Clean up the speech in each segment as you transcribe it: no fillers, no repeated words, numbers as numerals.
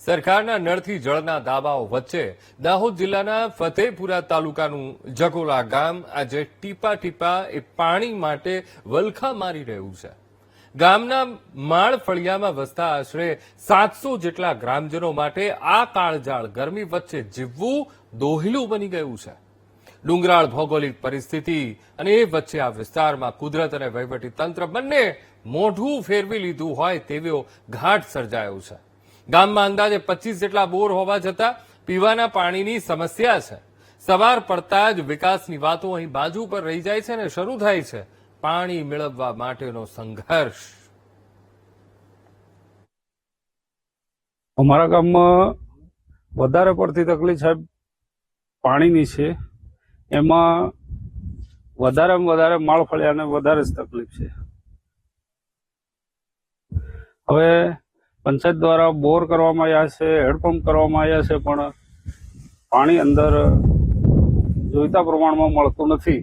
સરકારના નળથી જળના દાવાઓ વચ્ચે દાહોદ જિલ્લાના ફતેપુરા તાલુકાનું જકોલા ગામ આજે ટીપા ટીપા એ પાણી માટે વલખા મારી રહ્યું છે। ગામના માળ ફળિયામાં વસતા આશરે 700 જેટલા ગ્રામજનો માટે આ કાળઝાળ ગરમી વચ્ચે જીવવું દોહિલું બની ગયું છે। ડુંગરાળ ભૌગોલિક પરિસ્થિતિ અને એ વચ્ચે આ વિસ્તારમાં કુદરત અને વહીવટી તંત્ર બંને મોઢું ફેરવી લીધું હોય તેવો ઘાટ સર્જાયો છે। ગામમાં અંદાજે 25 જેટલા બોર હોવા છતાં પીવાના પાણીની સમસ્યા છે। સવાર પડતા જ વિકાસની વાતો અહીં બાજુ પર રહી જાય છે અને શરૂ થાય છે પાણી મેળવવા માટેનો સંઘર્ષ। અમારા ગામમાં વધારે પડતી તકલીફ સાહેબ પાણીની છે। એમાં વધારેમાં વધારે માળફળિયાને વધારે જ તકલીફ છે। હવે પંચાયત દ્વારા બોર કરવામાં આવ્યા છે, હેડપંપ કરવામાં આવ્યા છે, પણ પાણી અંદર જોઈતા પ્રમાણમાં મળતું નથી।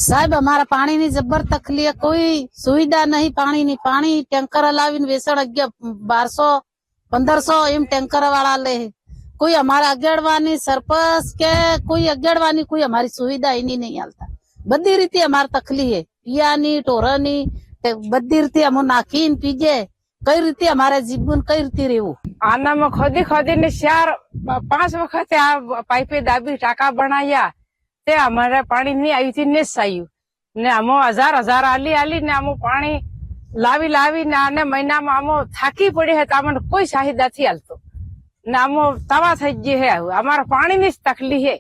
સાહેબ અમારા પાણીની જબર તકલીફ, કોઈ સુવિધા નહીં પાણીની। પાણી ટેન્કર લાવીને વેસણ 1200 1500 એમ ટેન્કર વાળા લે। કોઈ અમારા અગેડવાની સરપંચ કે કોઈ અગેડવાની કોઈ અમારી સુવિધા એની નહીં હાલતા। બધી રીતે અમારી તકલીફ है, पियानी टोरानी बधी रीते हम नाखी पीजे। कई रीते हमारे जीवन कई रीते रहू। आना में खोदी खोदी ने 4-5 वक्त आ पाइपे दाबी टाका बनाया ते हमारे पानी नहीं आई थी ने सायु ने हम 1000 आली ने हम पानी लावी ने आने महीना में हम थाकी पड़ी है तो अमने कोई चाहिदा थी हालतो ने हम तवा थई गई है। हमारा पानी ની તકલીફ है।